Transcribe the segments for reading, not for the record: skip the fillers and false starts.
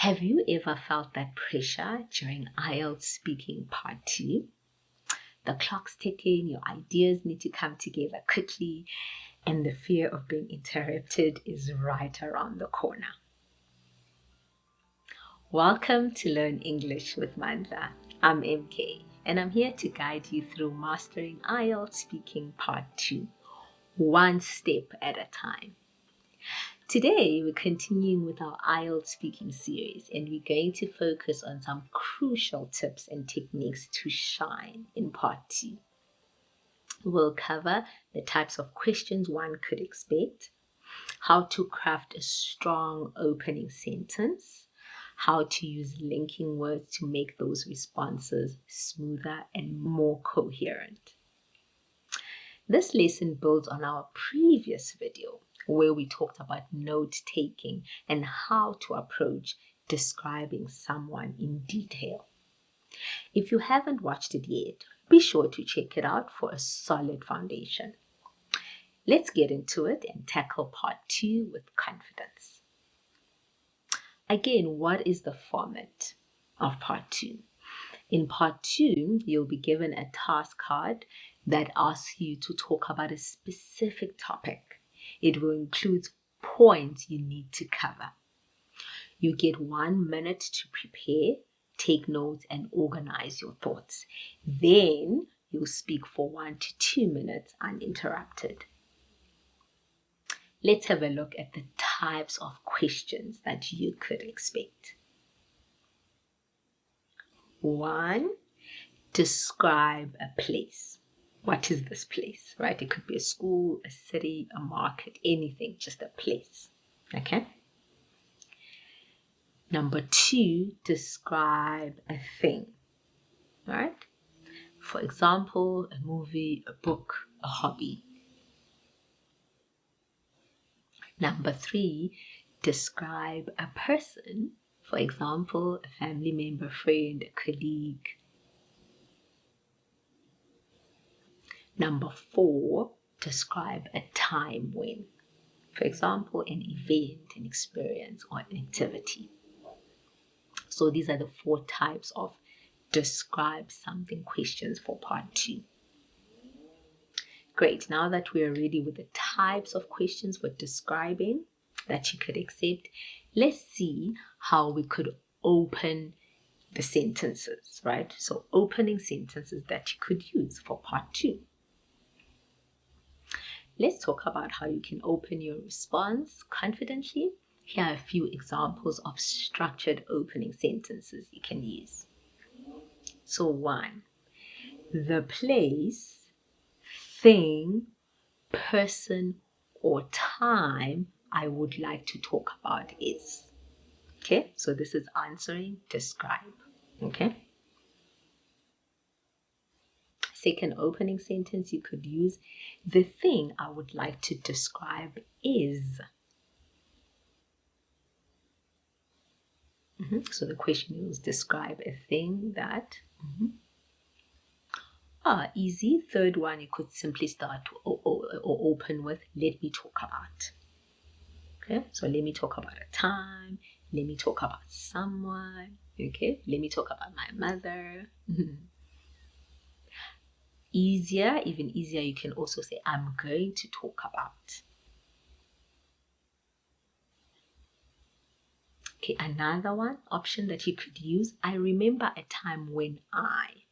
Have you ever felt that pressure during IELTS speaking part 2? The clock's ticking, your ideas need to come together quickly, and the fear of being interrupted is right around the corner. Welcome to Learn English with Mandla. I'm MK, and I'm here to guide you through mastering IELTS speaking part 2, one step at a time. Today, we're continuing with our IELTS speaking series, and we're going to focus on some crucial tips and techniques to shine in part 2. We'll cover the types of questions one could expect, how to craft a strong opening sentence, how to use linking words to make those responses smoother and more coherent. This lesson builds on our previous video, where we talked about note-taking and how to approach describing someone in detail. If you haven't watched it yet, be sure to check it out for a solid foundation. Let's get into it and tackle part 2 with confidence. Again, what is the format of part 2? In part 2, you'll be given a task card that asks you to talk about a specific topic. It will include points you need to cover. You get 1 minute to prepare, take notes, and organize your thoughts. Then you'll speak for 1 to 2 minutes uninterrupted. Let's have a look at the types of questions that you could expect. 1. Describe a place. What is this place, right? It could be a school, a city, a market, anything, just a place, okay? Number 2, describe a thing, right? For example, a movie, a book, a hobby. Number 3, describe a person. For example, a family member, friend, a colleague. Number 4, describe a time when. For example, an event, an experience, or an activity. So these are the 4 types of describe something questions for part 2. Great, now that we are ready with the types of questions for describing that you could accept, let's see how we could open the sentences, right? So opening sentences that you could use for part 2. Let's talk about how you can open your response confidently. Here are a few examples of structured opening sentences you can use. So 1, the place, thing, person, or time I would like to talk about is. Okay, so this is answering, describe. Okay. Second opening sentence you could use, the thing I would like to describe is. So the question is describe a thing that. Easy. Third one, you could simply start or open with, let me talk about. Okay, so let me talk about a time. Let me talk about someone. Okay, let me talk about my mother. Easier, even easier, you can also say, I'm going to talk about. Okay, another one, option that you could use, I remember a time when I.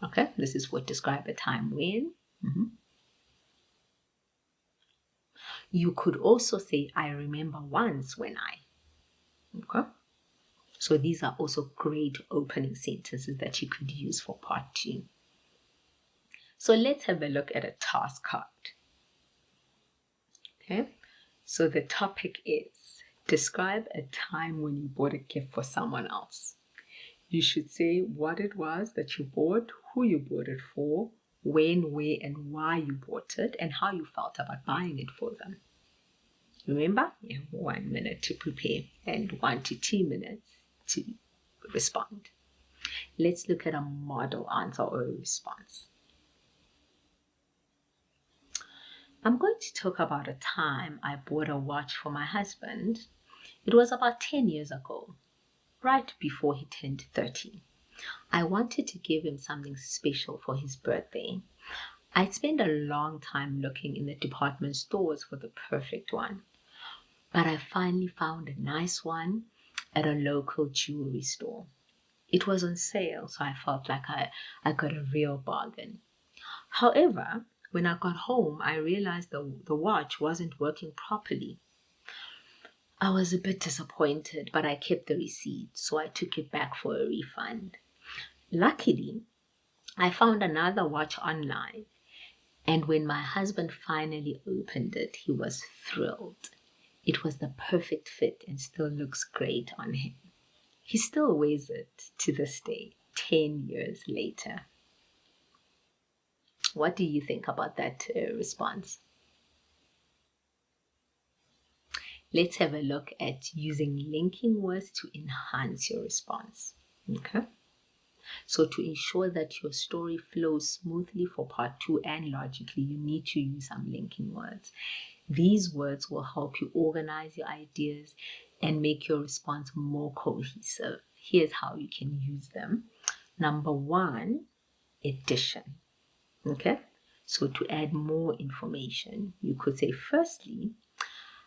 Okay, this is for describe a time when. You could also say, I remember once when I. Okay, so these are also great opening sentences that you could use for part 2. So let's have a look at a task card. Okay, so the topic is describe a time when you bought a gift for someone else. You should say what it was that you bought, who you bought it for, when, where, and why you bought it, and how you felt about buying it for them. Remember, you have 1 minute to prepare and 1 to 2 minutes to respond. Let's look at a model answer or a response. I'm going to talk about a time I bought a watch for my husband. It was about 10 years ago. right before he turned 30. I wanted to give him something special for his birthday. I spent a long time looking in the department stores for the perfect one, but I finally found a nice one at a local jewelry store. It was on sale, so I felt like I got a real bargain. However, when I got home, I realized the watch wasn't working properly. I was a bit disappointed, but I kept the receipt, so I took it back for a refund. Luckily, I found another watch online, and when my husband finally opened it, he was thrilled. It was the perfect fit and still looks great on him. He still wears it to this day, 10 years later. What do you think about that response? Let's have a look at using linking words to enhance your response. Okay? So to ensure that your story flows smoothly for part 2 and logically, you need to use some linking words. These words will help you organize your ideas and make your response more cohesive. Here's how you can use them. Number 1, addition. Okay? So to add more information, you could say, firstly,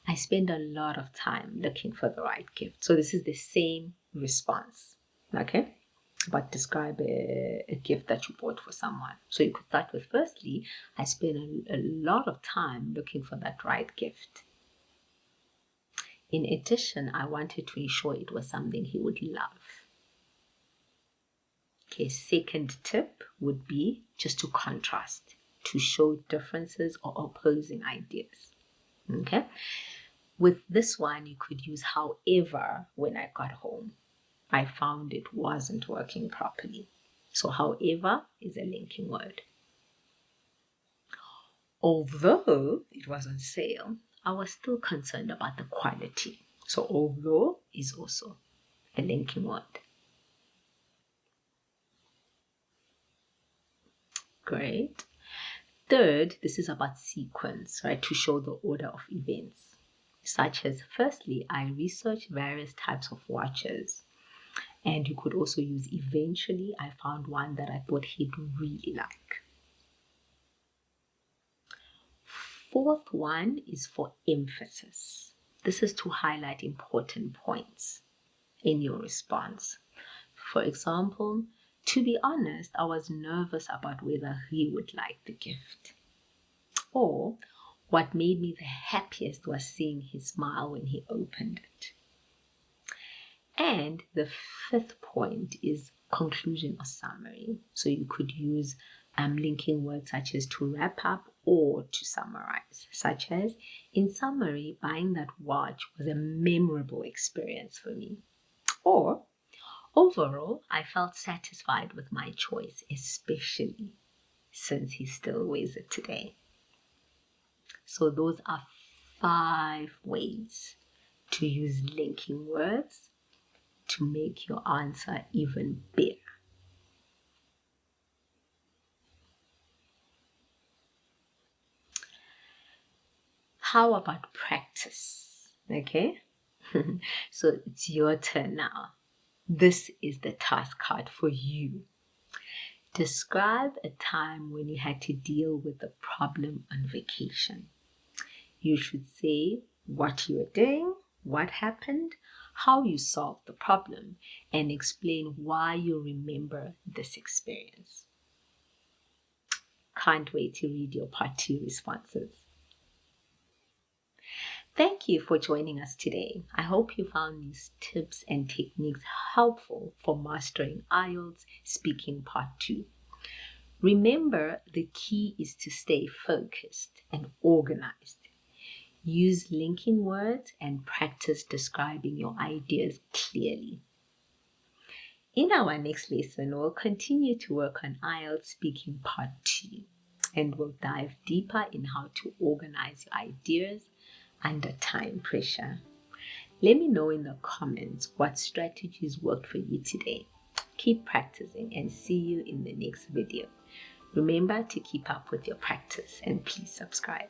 I spend a lot of time looking for the right gift. So this is the same response. Okay? But describe a gift that you bought for someone. So you could start with, firstly, I spent a lot of time looking for that right gift. In addition, I wanted to ensure it was something he would love. Okay, second tip would be just to contrast, to show differences or opposing ideas. Okay, with this one, you could use however when I got home. I found it wasn't working properly. So, however is a linking word. Although it was on sale, I was still concerned about the quality. So, although is also a linking word. Great. Third, this is about sequence, right? To show the order of events. Such as, firstly, I researched various types of watches. And you could also use eventually, I found one that I thought he'd really like. Fourth one is for emphasis. This is to highlight important points in your response. For example, to be honest, I was nervous about whether he would like the gift. Or, what made me the happiest was seeing his smile when he opened it. And the fifth point is conclusion or summary. So you could use linking words such as to wrap up or to summarize, such as, in summary, buying that watch was a memorable experience for me. Or, overall, I felt satisfied with my choice, especially since he still wears it today. So those are 5 ways to use linking words to make your answer even better. How about practice? Okay, so it's your turn now. This is the task card for you. Describe a time when you had to deal with a problem on vacation. You should say what you were doing, what happened, how you solved the problem, and explain why you remember this experience. Can't wait to read your part 2 responses. Thank you for joining us today. I hope you found these tips and techniques helpful for mastering IELTS Speaking Part 2. Remember, the key is to stay focused and organized. Use linking words and practice describing your ideas clearly. In our next lesson, we'll continue to work on IELTS Speaking Part 2, and we'll dive deeper in how to organize your ideas under time pressure. Let me know in the comments what strategies worked for you today. Keep practicing and see you in the next video. Remember to keep up with your practice and please subscribe.